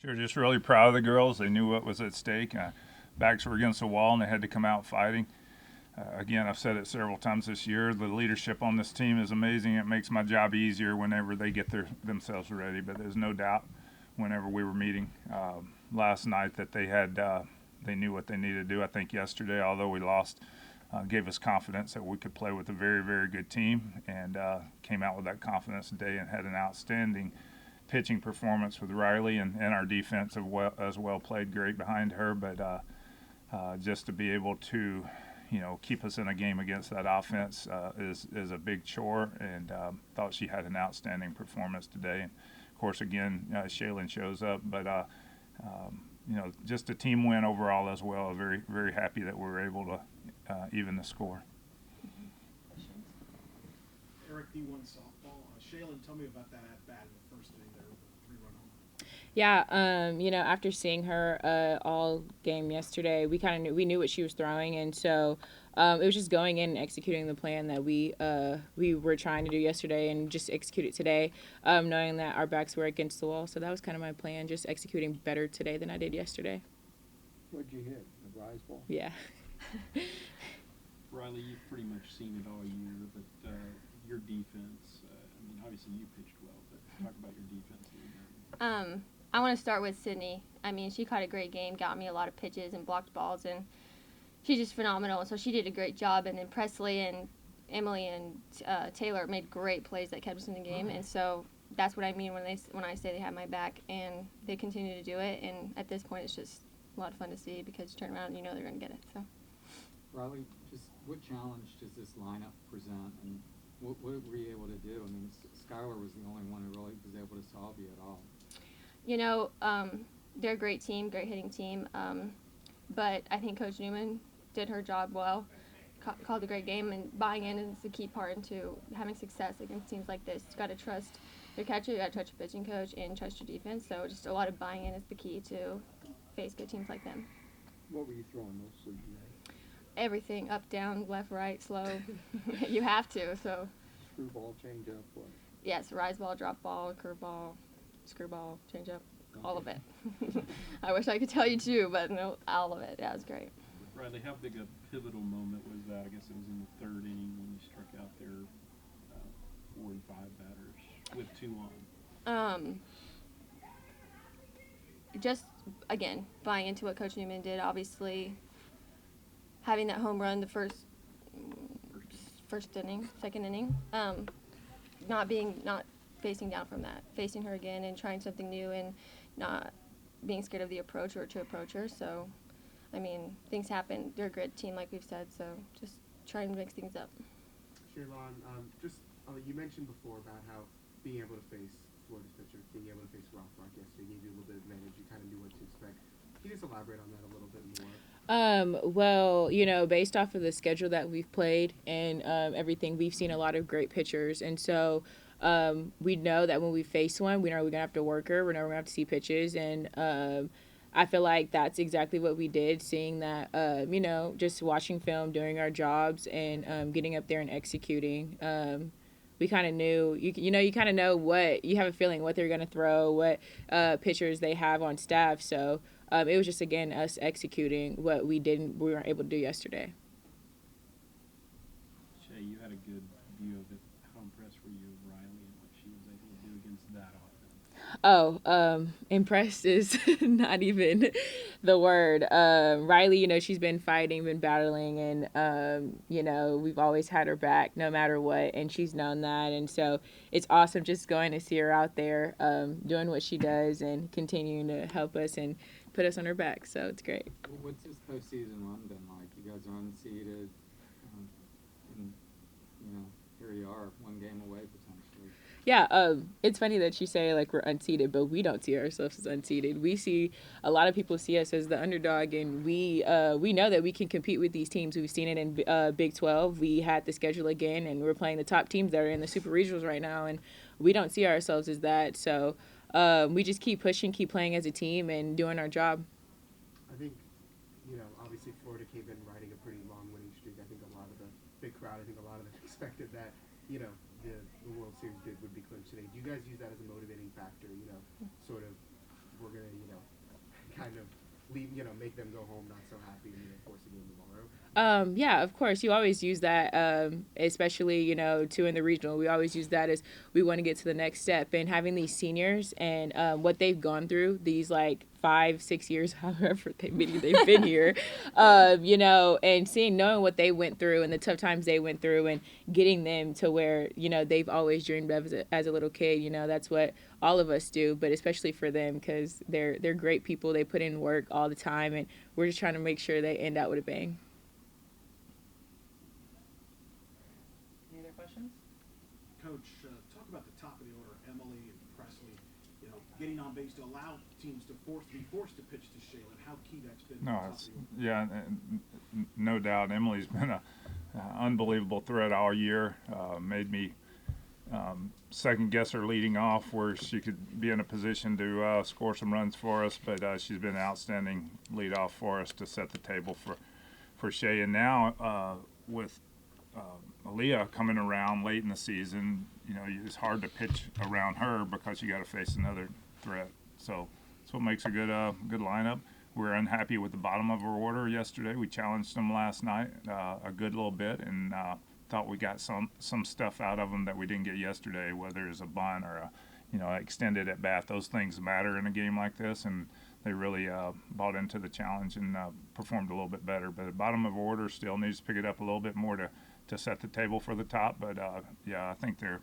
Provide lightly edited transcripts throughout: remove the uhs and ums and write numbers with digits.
Sure, just really proud of the girls. They knew what was at stake. Backs were against the wall, and they had to come out fighting. Again, I've said it several times this year. The leadership on this team is amazing. It makes my job easier whenever they get themselves ready. But there's no doubt, whenever we were meeting last night, that they knew what they needed to do. I think yesterday, although we lost, gave us confidence that we could play with a very, very good team, and came out with that confidence today and had an outstanding pitching performance with Riley, and our defense as well played great behind her. But just to be able to keep us in a game against that offense is a big chore, and thought she had an outstanding performance today. And of course, again, Shaylin shows up, but just a team win overall as well. Very, very happy that we were able to even the score. Eric, D1 softball. Shaylin, tell me about that at bat in the first inning there with a 3-run home. Yeah, after seeing her all game yesterday, we knew what she was throwing, and so it was just going in and executing the plan that we were trying to do yesterday, and just execute it today, knowing that our backs were against the wall. So that was kind of my plan, just executing better today than I did yesterday. What'd you hit? A rise ball? Yeah. Riley, you've pretty much seen it all year, but your defense, obviously you pitched well, but talk about your defense a little bit. I want to start with Sydney. I mean, she caught a great game, got me a lot of pitches and blocked balls, and she's just phenomenal. So she did a great job, and then Presley and Emily and Taylor made great plays that kept us in the game, and so that's what I mean when I say they have my back, and they continue to do it. And at this point, it's just a lot of fun to see, because you turn around and you know they're going to get it. So, Riley, just what challenge does this lineup present, and what were you able to do? I mean, Skylar was the only one who really was able to solve you at all. They're a great team, great hitting team, but I think Coach Newman did her job well, called a great game, and buying in is the key part into having success against teams like this. You got to trust your catcher, you got to trust your pitching coach, and trust your defense. So just a lot of buying in is the key to face good teams like them. What were you throwing mostly today? Everything, up, down, left, right, slow. You have to. So. Screwball, changeup, what? Yes, rise ball, drop ball, curveball, screwball, changeup, all of it. I wish I could tell you too, but no, all of it. Yeah, it was great. Riley, how big a pivotal moment was that? I guess it was in the third inning when you struck out their 4 and 5 batters with 2 on. Just, again, buying into what Coach Newman did. Obviously, having that home run the first inning, second inning, not facing down from that, facing her again and trying something new, and not being scared of the approach or to approach her. So, I mean, things happen. They're a great team, like we've said, so just trying to mix things up. Shaylin, you mentioned before about how being able to face Florida's pitcher, being able to face Rock yesterday gave you a little bit of advantage. You kind of knew what to expect. Can you just elaborate on that a little bit more? Well, based off of the schedule that we've played and everything, we've seen a lot of great pitchers, and so we know that when we face one, we know we're gonna have to work her. We know we're gonna have to see pitches, and I feel like that's exactly what we did. Seeing that, just watching film, doing our jobs, and getting up there and executing. We kind of knew, you kind of know you have a feeling what they're gonna throw, what pitchers they have on staff. So it was just, again, us executing what we weren't able to do yesterday. Shay, you had a good view of it. How impressed were you with Riley and what she was able to do against that offense? Impressed is not even the word. Riley, she's been fighting, been battling, and, we've always had her back no matter what, and she's known that. And so it's awesome just going to see her out there doing what she does and continuing to help us and put us on her back. So it's great. What's this postseason run been like? You guys are unseeded, and, here you are, 1 game away potentially. Yeah, it's funny that you say we're unseeded, but we don't see ourselves as unseeded. We see a lot of people see us as the underdog, and we know that we can compete with these teams. We've seen it in Big 12. We had the schedule again, and we're playing the top teams that are in the Super Regionals right now, and we don't see ourselves as that. So we just keep pushing, keep playing as a team, and doing our job. I think, obviously Florida came in riding a pretty long winning streak. I think a lot of the big crowd, I think a lot of them expected that, the World Series bid would be clinched today. Do you guys use that as a motivating factor? Sort of, we're going to, make them go home not so happy and force a game tomorrow? Yeah, of course. You always use that, especially, two in the regional. We always use that as we want to get to the next step. And having these seniors and what they've gone through these like 5, 6 years, however many they've been here, and knowing what they went through and the tough times they went through and getting them to where, they've always dreamed of as a little kid. That's what all of us do, but especially for them because they're great people. They put in work all the time, and we're just trying to make sure they end out with a bang. Coach, talk about the top of the order, Emily and Presley, getting on base to allow teams to be forced to pitch to Shaylin. How key that's been. No doubt. Emily's been a unbelievable threat all year. Made me second guess her leading off, where she could be in a position to score some runs for us. But she's been an outstanding leadoff for us to set the table for Shay. And now with Aaliyah coming around late in the season, it's hard to pitch around her because you got to face another threat. So that's what makes a good lineup. We're unhappy with the bottom of our order yesterday. We challenged them last night a good little bit, and thought we got some stuff out of them that we didn't get yesterday, whether it's a bunt or a extended at bat. Those things matter in a game like this, and they really bought into the challenge and performed a little bit better. But the bottom of order still needs to pick it up a little bit more to set the table for the top. But I think they're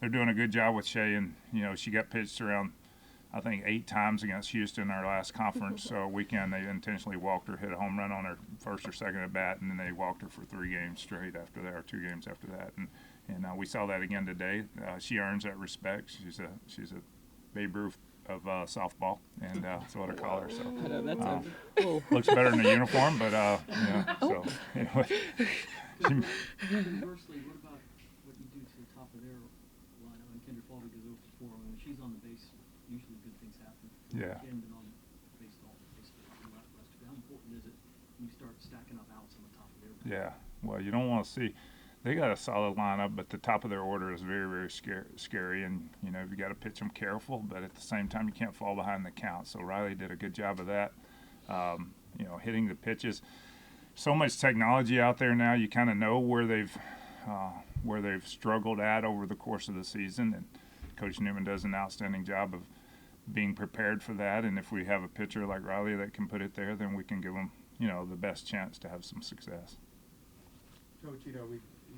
doing a good job with Shay, and she got pitched around, I think, 8 times against Houston our last conference weekend. They intentionally walked her, hit a home run on her first or second at bat, and then they walked her for 3 games straight after that, or 2 games after that. And we saw that again today. She earns that respect. She's a Babe Ruth of softball, and that's what I call her. So looks better in the uniform, but so anyway. Conversely, what about what you do to the top of their lineup? And Kendra Falvey goes 0 for 4. When she's on the base, usually good things happen. Yeah. She hasn't been on the base at all. How important is it when you start stacking up outs on the top of their lineup? Yeah. Well, you don't want to see. They got a solid lineup, but the top of their order is very, very scary. And you got to pitch them careful, but at the same time, you can't fall behind the count. So Riley did a good job of that. Hitting the pitches. So much technology out there now. You kind of know where they've struggled at over the course of the season, and Coach Newman does an outstanding job of being prepared for that. And if we have a pitcher like Riley that can put it there, then we can give them the best chance to have some success. Coach,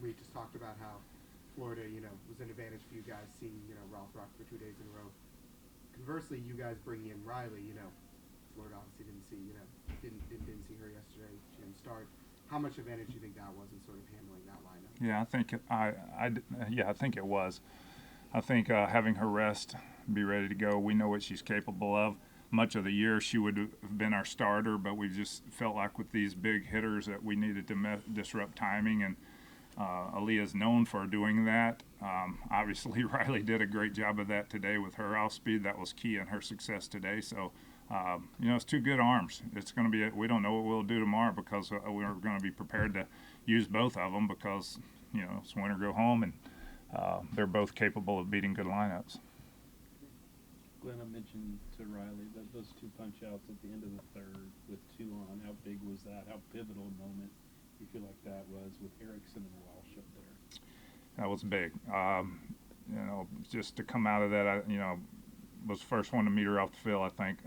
we just talked about how Florida was an advantage for you guys seeing Ralph Rock for 2 days in a row. Conversely, you guys bring in Riley. Florida obviously didn't see her yesterday. She didn't start. How much advantage do you think that was in sort of handling that lineup? Yeah, I think it was. I think having her rest, be ready to go. We know what she's capable of. Much of the year she would have been our starter, but we just felt like with these big hitters that we needed to disrupt timing, and Aaliyah's known for doing that. Obviously, Riley did a great job of that today with her off speed. That was key in her success today. So. It's 2 good arms. It's going to be. We don't know what we'll do tomorrow because we're going to be prepared to use both of them because it's win or go home, and they're both capable of beating good lineups. Glenn, I mentioned to Riley that those 2 punch outs at the end of the 3rd with 2 on. How big was that? How pivotal a moment you feel like that was with Erickson and Walsh up there? That was big. Just to come out of that, was the first one to meet her off the field, I think,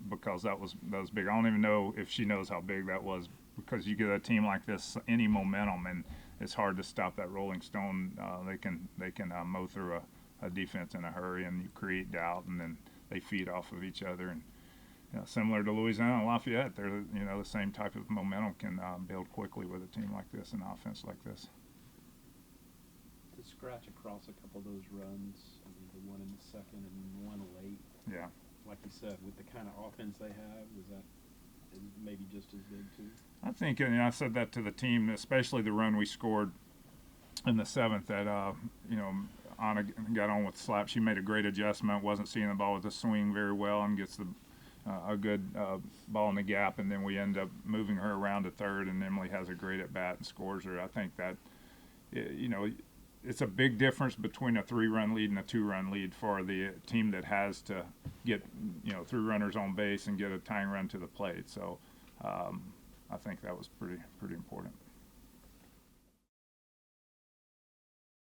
because that was big. I don't even know if she knows how big that was, because you get a team like this, any momentum, and it's hard to stop that rolling stone. They can mow through a defense in a hurry, and you create doubt, and then they feed off of each other. And similar to Louisiana and Lafayette, they're the same type of momentum can build quickly with a team like this, an offense like this. To scratch across a couple of those runs, I mean, the one in the second and one late. Yeah. Like you said, with the kind of offense they have, is that maybe just as big too? I think, I said that to the team, especially the run we scored in the 7th that, Anna got on with slap. She made a great adjustment, wasn't seeing the ball with the swing very well, and gets a good ball in the gap, and then we end up moving her around to third, and Emily has a great at-bat and scores her. I think that, it's a big difference between a 3-run lead and a 2-run lead for the team that has to get 3 runners on base and get a tying run to the plate. So I think that was pretty important.